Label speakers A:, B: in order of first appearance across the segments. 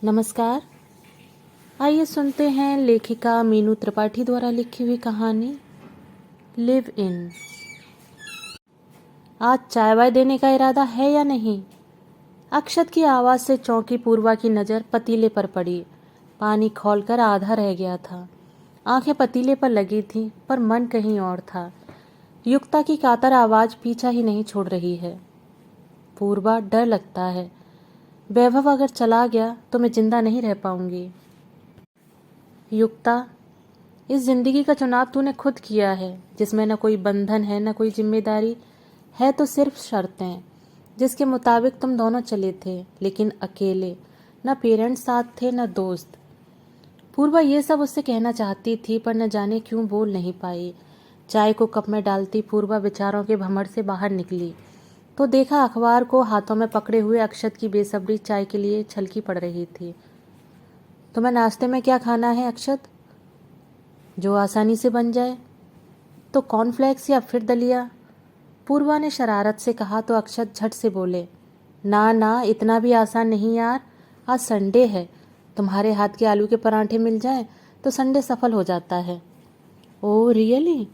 A: नमस्कार। आइए सुनते हैं लेखिका मीनू त्रिपाठी द्वारा लिखी हुई कहानी लिव इन। आज चाय वाय देने का इरादा है या नहीं? अक्षत की आवाज़ से चौंकी पूर्वा की नज़र पतीले पर पड़ी। पानी खौलकर आधा रह गया था। आंखें पतीले पर लगी थीं, पर मन कहीं और था। युक्ता की कातर आवाज़ पीछा ही नहीं छोड़ रही है। पूर्वा, डर लगता है। वैभव अगर चला गया तो मैं जिंदा नहीं रह पाऊंगी। युक्ता, इस जिंदगी का चुनाव तूने खुद किया है, जिसमें न कोई बंधन है न कोई जिम्मेदारी है, तो सिर्फ शर्तें जिसके मुताबिक तुम दोनों चले थे, लेकिन अकेले। न पेरेंट्स साथ थे न दोस्त। पूर्वा ये सब उससे कहना चाहती थी, पर न जाने क्यों बोल नहीं पाई। चाय को कप में डालती पूर्वा विचारों के भंवर से बाहर निकली तो देखा अखबार को हाथों में पकड़े हुए अक्षत की बेसब्री चाय के लिए छलकी पड़ रही थी। तुम्हें नाश्ते में क्या खाना है अक्षत? जो आसानी से बन जाए। तो कॉर्नफ्लेक्स या फिर दलिया? पूर्वा ने शरारत से कहा तो अक्षत झट से बोले, ना ना, इतना भी आसान नहीं यार। आज संडे है, तुम्हारे हाथ के आलू के पराठे मिल जाएं तो संडे सफल हो जाता है। Oh really?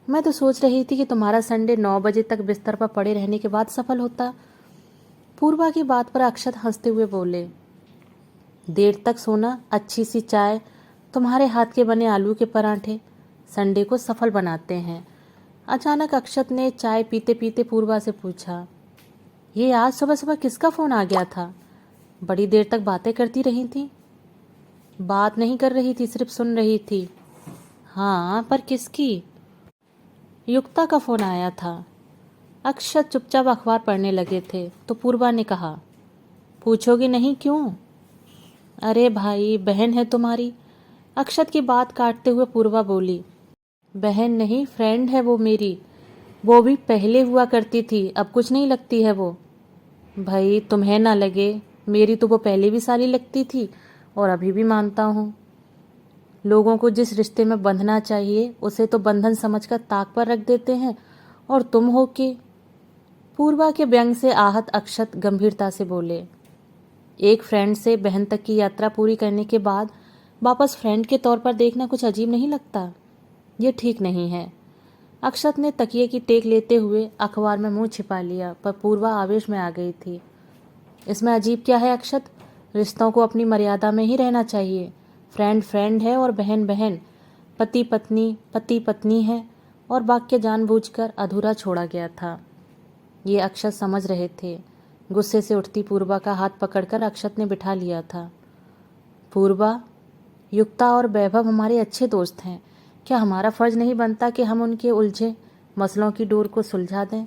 A: मैं तो सोच रही थी कि तुम्हारा संडे 9 बजे तक बिस्तर पर पड़े रहने के बाद सफल होता। पूर्वा की बात पर अक्षत हंसते हुए बोले, देर तक सोना, अच्छी सी चाय, तुम्हारे हाथ के बने आलू के पराठे संडे को सफल बनाते हैं। अचानक अक्षत ने चाय पीते पीते पूर्वा से पूछा, ये आज सुबह सुबह किसका फोन आ गया था? बड़ी देर तक बातें करती रही थी। बात नहीं कर रही थी, सिर्फ सुन रही थी। हाँ, पर किसकी? युक्ता का फोन आया था। अक्षत चुपचाप अखबार पढ़ने लगे थे तो पूर्वा ने कहा, पूछोगी नहीं क्यों? अरे भाई, बहन है तुम्हारी। अक्षत की बात काटते हुए पूर्वा बोली, बहन नहीं, फ्रेंड है वो मेरी। वो भी पहले हुआ करती थी, अब कुछ नहीं लगती है वो। भाई तुम्हें ना लगे, मेरी तो वो पहले भी साली लगती थी और अभी भी मानता हूँ। लोगों को जिस रिश्ते में बंधना चाहिए उसे तो बंधन समझकर ताक पर रख देते हैं, और तुम हो के। पूर्वा के व्यंग से आहत अक्षत गंभीरता से बोले, एक फ्रेंड से बहन तक की यात्रा पूरी करने के बाद वापस फ्रेंड के तौर पर देखना कुछ अजीब नहीं लगता? ये ठीक नहीं है। अक्षत ने तकिए की टेक लेते हुए अखबार में मुंह छिपा लिया, पर पूर्वा आवेश में आ गई थी। इसमें अजीब क्या है अक्षत? रिश्तों को अपनी मर्यादा में ही रहना चाहिए। फ्रेंड फ्रेंड है और बहन बहन, पति पत्नी है, और वाक्य जानबूझकर अधूरा छोड़ा गया था। ये अक्षत समझ रहे थे। गुस्से से उठती पूर्वा का हाथ पकड़कर अक्षत ने बिठा लिया था। पूर्वा, युक्ता और वैभव हमारे अच्छे दोस्त हैं। क्या हमारा फर्ज नहीं बनता कि हम उनके उलझे मसलों की डोर को सुलझा दें?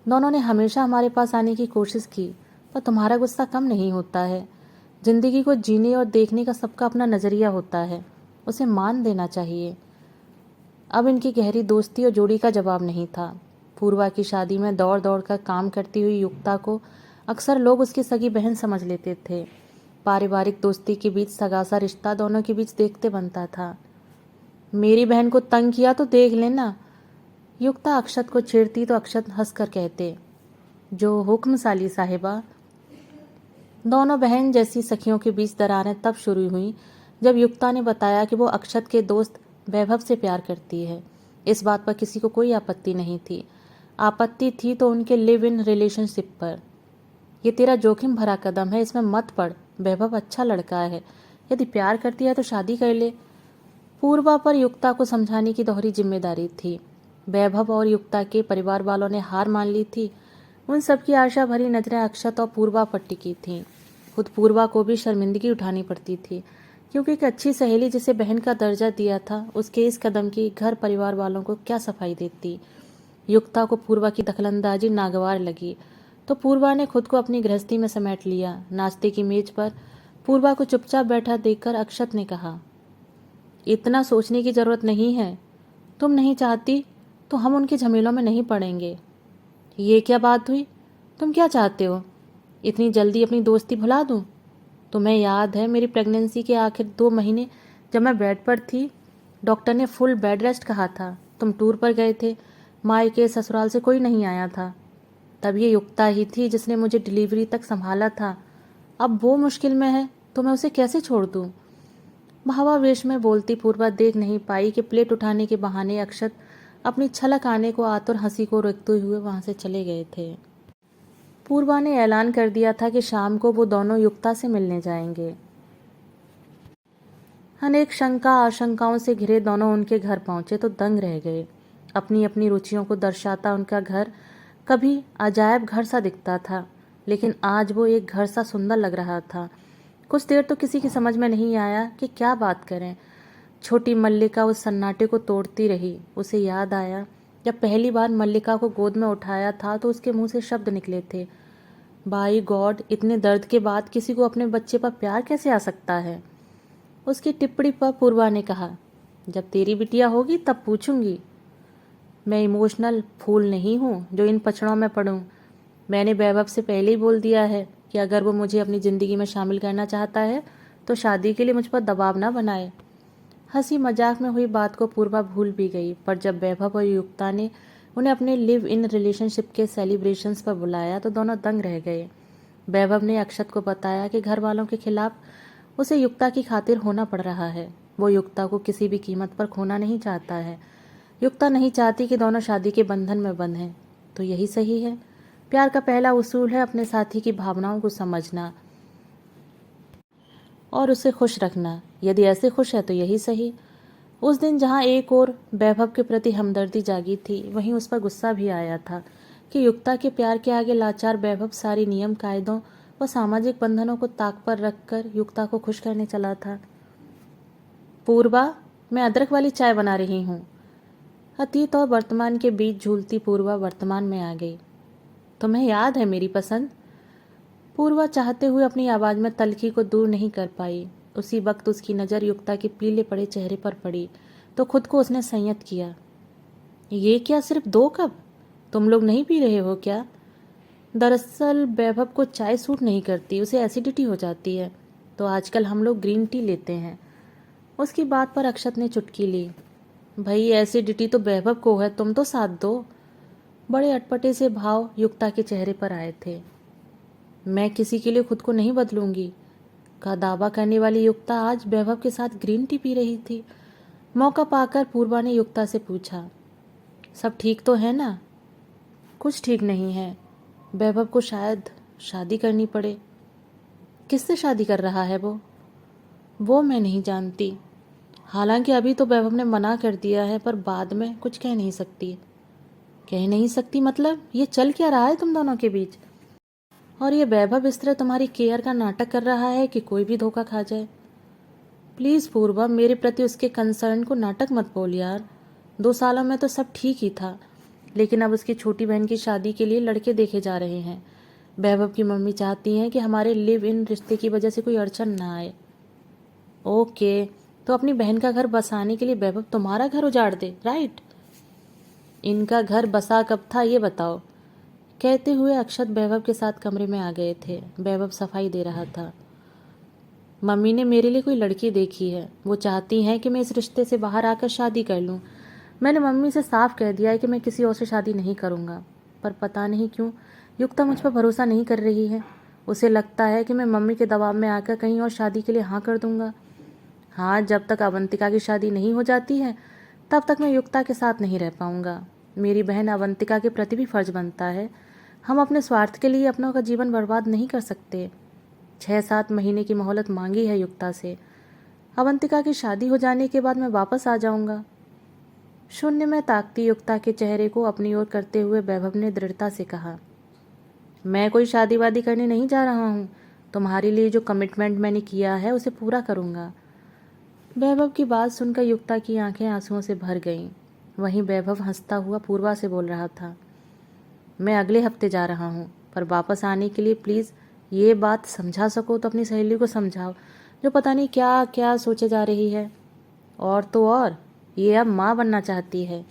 A: दोनों ने हमेशा हमारे पास आने की कोशिश की, पर तुम्हारा गुस्सा कम नहीं होता है। जिंदगी को जीने और देखने का सबका अपना नज़रिया होता है, उसे मान देना चाहिए। अब इनकी गहरी दोस्ती और जोड़ी का जवाब नहीं था। पूर्वा की शादी में दौड़ दौड़ कर काम करती हुई युक्ता को अक्सर लोग उसकी सगी बहन समझ लेते थे। पारिवारिक दोस्ती के बीच सगासा रिश्ता दोनों के बीच देखते बनता था। मेरी बहन को तंग किया तो देख लेना। युक्ता अक्षत को छेड़ती तो अक्षत हंसकर कहते, जो हुक्म साली साहिबा। दोनों बहन जैसी सखियों के बीच दरारें तब शुरू हुई जब युक्ता ने बताया कि वो अक्षत के दोस्त वैभव से प्यार करती है। इस बात पर किसी को कोई आपत्ति नहीं थी। आपत्ति थी तो उनके लिव इन रिलेशनशिप पर। ये तेरा जोखिम भरा कदम है, इसमें मत पड़। वैभव अच्छा लड़का है, यदि प्यार करती है तो शादी कर ले। पूर्वा पर युक्ता को समझाने की दोहरी जिम्मेदारी थी। वैभव और युक्ता के परिवार वालों ने हार मान ली थी। उन सबकी आशा भरी नजरें अक्षत और पूर्वा पर टिकी थीं। खुद पूर्वा को भी शर्मिंदगी उठानी पड़ती थी, क्योंकि एक अच्छी सहेली जिसे बहन का दर्जा दिया था, उसके इस कदम की घर परिवार वालों को क्या सफाई देती। युक्ता को पूर्वा की दखलंदाजी नागवार लगी, तो पूर्वा ने खुद को अपनी गृहस्थी में समेट लिया। नाश्ते की मेज पर पूर्वा को चुपचाप बैठा देखकर अक्षत ने कहा, इतना सोचने की जरूरत नहीं है। तुम नहीं चाहती तो हम उनके झमेलों में नहीं पड़ेंगे। ये क्या बात हुई? तुम क्या चाहते हो? इतनी जल्दी अपनी दोस्ती भुला दूं? तुम्हें याद है मेरी प्रेगनेंसी के आखिर 2 महीने जब मैं बेड पर थी, डॉक्टर ने फुल बेड रेस्ट कहा था। तुम टूर पर गए थे, मायके ससुराल से कोई नहीं आया था। तब ये युक्ता ही थी जिसने मुझे डिलीवरी तक संभाला था। अब वो मुश्किल में है तो मैं उसे कैसे छोड़ दूं? भावावेश में बोलती पूर्वा देख नहीं पाई कि प्लेट उठाने के बहाने अक्षत अपनी छलक आने को आतुर हंसी को रोकते हुए वहां से चले गए थे। पूर्वा ने ऐलान कर दिया था कि शाम को वो दोनों युक्ता से मिलने जाएंगे। अनेक शंका आशंकाओं से घिरे दोनों उनके घर पहुंचे तो दंग रह गए। अपनी अपनी रुचियों को दर्शाता उनका घर कभी अजायब घर सा दिखता था, लेकिन आज वो एक घर सा सुंदर लग रहा था। कुछ देर तो किसी की समझ में नहीं आया कि क्या बात करें। छोटी मल्लिका उस सन्नाटे को तोड़ती रही। उसे याद आया जब पहली बार मल्लिका को गोद में उठाया था तो उसके मुंह से शब्द निकले थे, बाई गॉड, इतने दर्द के बाद किसी को अपने बच्चे पर प्यार कैसे आ सकता है। उसकी टिप्पणी पर पूर्वा ने कहा, जब तेरी बिटिया होगी तब पूछूंगी। मैं इमोशनल फूल नहीं हूँ जो इन पचड़ों में पड़ूं। मैंने वैभव से पहले ही बोल दिया है कि अगर वो मुझे अपनी ज़िंदगी में शामिल करना चाहता है तो शादी के लिए मुझ पर दबाव ना बनाए। हंसी मजाक में हुई बात को पूर्वा भूल भी गई, पर जब वैभव और युक्ता ने उन्हें अपने लिव इन रिलेशनशिप के सेलिब्रेशंस पर बुलाया तो दोनों दंग रह गए। वैभव ने अक्षत को बताया कि घर वालों के खिलाफ उसे युक्ता की खातिर होना पड़ रहा है। वो युक्ता को किसी भी कीमत पर खोना नहीं चाहता है। युक्ता नहीं चाहती कि दोनों शादी के बंधन में बंधें, तो यही सही है। प्यार का पहला उसूल है अपने साथी की भावनाओं को समझना और उसे खुश रखना। यदि ऐसे खुश है तो यही सही। उस दिन जहाँ एक ओर वैभव के प्रति हमदर्दी जागी थी, वहीं उस पर गुस्सा भी आया था कि युक्ता के प्यार के आगे लाचार वैभव सारी नियम कायदों व सामाजिक बंधनों को ताक पर रखकर युक्ता को खुश करने चला था। पूर्वा, मैं अदरक वाली चाय बना रही हूँ। अतीत और वर्तमान के बीच झूलती पूर्वा वर्तमान में आ गई। तुम्हें याद है मेरी पसंद? पूर्वा चाहते हुए अपनी आवाज में तल्खी को दूर नहीं कर पाई। उसी वक्त उसकी नज़र युक्ता के पीले पड़े चेहरे पर पड़ी तो खुद को उसने संयत किया। ये क्या, सिर्फ 2 कप? तुम लोग नहीं पी रहे हो क्या? दरअसल वैभव को चाय सूट नहीं करती, उसे एसिडिटी हो जाती है, तो आजकल हम लोग ग्रीन टी लेते हैं। उसकी बात पर अक्षत ने चुटकी ली। भाई, एसिडिटी तो वैभव को है, तुम तो साथ दो। बड़े अटपटे से भाव युक्ता के चेहरे पर आए थे। मैं किसी के लिए खुद को नहीं बदलूंगी का दावा करने वाली युक्ता आज वैभव के साथ ग्रीन टी पी रही थी। मौका पाकर पूर्वा ने युक्ता से पूछा, सब ठीक तो है ना? कुछ ठीक नहीं है। वैभव को शायद शादी करनी पड़े। किससे शादी कर रहा है वो मैं नहीं जानती। हालांकि अभी तो वैभव ने मना कर दिया है, पर बाद में कुछ कह नहीं सकती। कह नहीं सकती मतलब? ये चल क्या रहा है तुम दोनों के बीच? और ये वैभव इस तरह तुम्हारी केयर का नाटक कर रहा है कि कोई भी धोखा खा जाए। प्लीज़ पूर्वा, मेरे प्रति उसके कंसर्न को नाटक मत बोल यार। 2 सालों में तो सब ठीक ही था, लेकिन अब उसकी छोटी बहन की शादी के लिए लड़के देखे जा रहे हैं। वैभव की मम्मी चाहती हैं कि हमारे लिव इन रिश्ते की वजह से कोई अड़चन ना आए। ओके, तो अपनी बहन का घर बसाने के लिए वैभव तुम्हारा घर उजाड़ दे, राइट? इनका घर बसा कब था ये बताओ। कहते हुए अक्षत वैभव के साथ कमरे में आ गए थे। वैभव सफाई दे रहा था। मम्मी ने मेरे लिए कोई लड़की देखी है। वो चाहती हैं कि मैं इस रिश्ते से बाहर आकर शादी कर लूँ। मैंने मम्मी से साफ कह दिया है कि मैं किसी और से शादी नहीं करूँगा, पर पता नहीं क्यों युक्ता मुझ पर भरोसा नहीं कर रही है। उसे लगता है कि मैं मम्मी के दबाव में आकर कहीं और शादी के लिए हाँ कर दूँगा। हाँ, जब तक अवंतिका की शादी नहीं हो जाती है तब तक मैं युक्ता के साथ नहीं रह पाऊँगा। मेरी बहन अवंतिका के प्रति भी फर्ज बनता है। हम अपने स्वार्थ के लिए अपनों का जीवन बर्बाद नहीं कर सकते। 6-7 महीने की मोहलत मांगी है युक्ता से। अवंतिका की शादी हो जाने के बाद मैं वापस आ जाऊंगा। शून्य में ताकती युक्ता के चेहरे को अपनी ओर करते हुए वैभव ने दृढ़ता से कहा, मैं कोई शादी वादी करने नहीं जा रहा हूँ। तुम्हारे लिए जो कमिटमेंट मैंने किया है उसे पूरा करूँगा। वैभव की बात सुनकर युक्ता की आंखें आंसुओं से भर गईं। वहीं वैभव हंसता हुआ पूर्वा से बोल रहा था, मैं अगले हफ्ते जा रहा हूँ, पर वापस आने के लिए प्लीज़ ये बात समझा सको तो अपनी सहेली को समझाओ, जो पता नहीं क्या क्या सोचे जा रही है। और तो और ये अब माँ बनना चाहती है।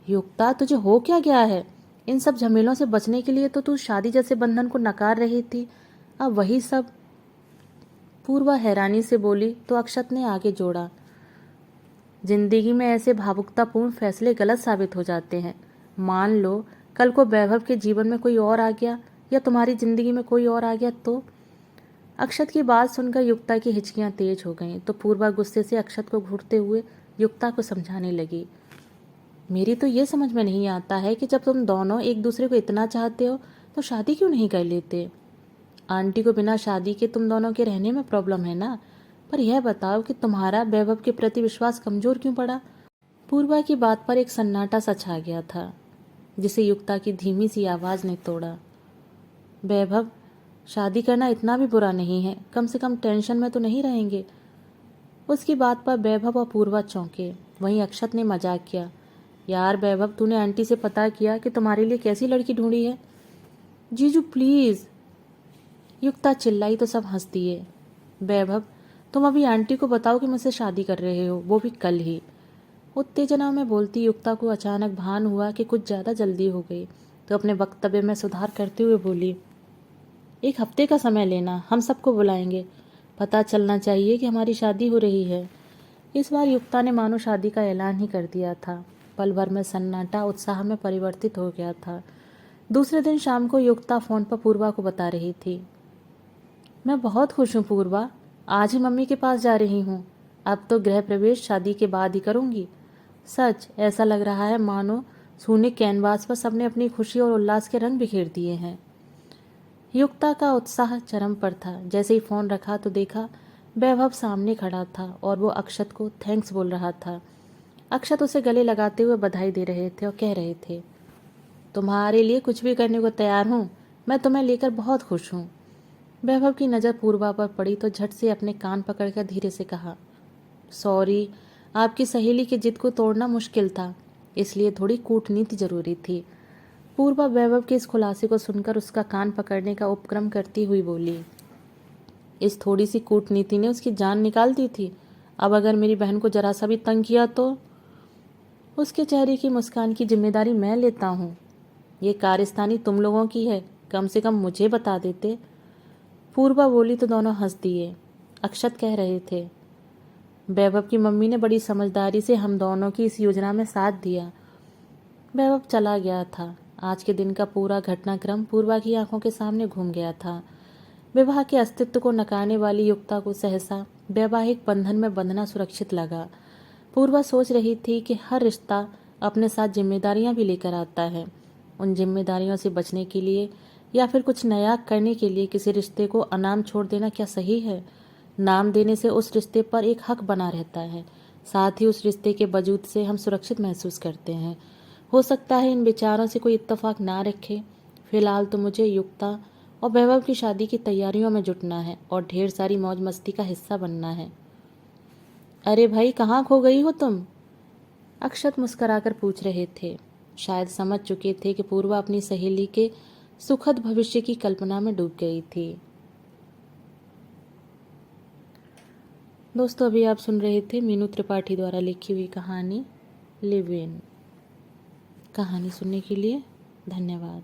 A: युक्ता, तुझे हो क्या गया है? इन सब झमेलों से बचने के लिए तो तू शादी जैसे बंधन को नकार रही थी, अब वही सब। पूर्वा हैरानी से बोली तो अक्षत ने आगे जोड़ा, जिंदगी में ऐसे भावुकतापूर्ण फैसले गलत साबित हो जाते हैं। मान लो कल को वैभव के जीवन में कोई और आ गया या तुम्हारी जिंदगी में कोई और आ गया तो? अक्षत की बात सुनकर युक्ता की हिचकियां तेज हो गईं तो पूर्वा गुस्से से अक्षत को घूरते हुए युक्ता को समझाने लगी। मेरी तो ये समझ में नहीं आता है कि जब तुम दोनों एक दूसरे को इतना चाहते हो तो शादी क्यों नहीं कर लेते। आंटी को बिना शादी के तुम दोनों के रहने में प्रॉब्लम है ना, पर यह बताओ कि तुम्हारा वैभव के प्रति विश्वास कमजोर क्यों पड़ा। पूर्वा की बात पर एक सन्नाटा सा छा गया था जिसे युक्ता की धीमी सी आवाज ने तोड़ा। वैभव, शादी करना इतना भी बुरा नहीं है, कम से कम टेंशन में तो नहीं रहेंगे। उसकी बात पर वैभव और पूर्वा चौंके। वहीं अक्षत ने मजाक किया, यार वैभव, तूने आंटी से पता किया कि तुम्हारे लिए कैसी लड़की ढूंढी है। जीजू प्लीज, युक्ता चिल्लाई तो सब हंस दिए। वैभव, तुम अभी आंटी को बताओ कि मुझसे शादी कर रहे हो, वो भी कल ही। उत्तेजना में बोलती युक्ता को अचानक भान हुआ कि कुछ ज्यादा जल्दी हो गई, तो अपने वक्तव्य में सुधार करते हुए बोली, एक हफ्ते का समय लेना, हम सबको बुलाएंगे, पता चलना चाहिए कि हमारी शादी हो रही है। इस बार युक्ता ने मानो शादी का ऐलान ही कर दिया था। पल भर में सन्नाटा उत्साह में परिवर्तित हो गया था। दूसरे दिन शाम को युक्ता फोन पर पूर्वा को बता रही थी, मैं बहुत खुश हूँ पूर्वा, आज ही मम्मी के पास जा रही हूँ। अब तो गृह प्रवेश शादी के बाद ही करूँगी। सच ऐसा लग रहा है मानो सूने कैनवास पर सबने अपनी खुशी और उल्लास के रंग बिखेर दिए हैं। युक्ता का उत्साह चरम पर था। जैसे ही फोन रखा तो देखा वैभव सामने खड़ा था और वो अक्षत को थैंक्स बोल रहा था। अक्षत उसे गले लगाते हुए बधाई दे रहे थे और कह रहे थे, तुम्हारे लिए कुछ भी करने को तैयार हूँ, मैं तुम्हें लेकर बहुत खुश हूँ। वैभव की नज़र पूर्वा पर पड़ी तो झट से अपने कान पकड़कर धीरे से कहा, सॉरी, आपकी सहेली की जिद को तोड़ना मुश्किल था, इसलिए थोड़ी कूटनीति जरूरी थी। पूर्वा वैभव के इस खुलासे को सुनकर उसका कान पकड़ने का उपक्रम करती हुई बोली, इस थोड़ी सी कूटनीति ने उसकी जान निकाल दी थी। अब अगर मेरी बहन को जरा सा भी तंग किया तो उसके चेहरे की मुस्कान की जिम्मेदारी मैं लेता हूँ। ये कारस्तानी तुम लोगों की है, कम से कम मुझे बता देते। पूर्वा बोली तो दोनों हंस दिए। अक्षत कह रहे थे, वैभव की मम्मी ने बड़ी समझदारी से हम दोनों की इस योजना में साथ दिया। वैभव चला गया था। आज के दिन का पूरा घटनाक्रम पूर्वा की आंखों के सामने घूम गया था। विवाह के अस्तित्व को नकारने वाली युक्ता को सहसा वैवाहिक बंधन में बंधना सुरक्षित लगा। पूर्वा सोच रही थी कि हर रिश्ता अपने साथ जिम्मेदारियां भी लेकर आता है। उन जिम्मेदारियों से बचने के लिए या फिर कुछ नया करने के लिए किसी रिश्ते को अनाम छोड़ देना क्या सही है। नाम देने से उस रिश्ते पर एक हक बना रहता है, साथ ही उस रिश्ते के वजूद से हम सुरक्षित महसूस करते हैं। हो सकता है इन विचारों से कोई इत्तेफाक ना रखे। फिलहाल तो मुझे युक्ता और वैभव की शादी की तैयारियों में जुटना है और ढेर सारी मौज मस्ती का हिस्सा बनना है। अरे भाई, कहाँ खो गई हो तुम? अक्षत मुस्कुराकर पूछ रहे थे। शायद समझ चुके थे कि पूर्वा अपनी सहेली के सुखद भविष्य की कल्पना में डूब गई थी। दोस्तों, अभी आप सुन रहे थे मीनू त्रिपाठी द्वारा लिखी हुई कहानी लिव इन। कहानी सुनने के लिए धन्यवाद।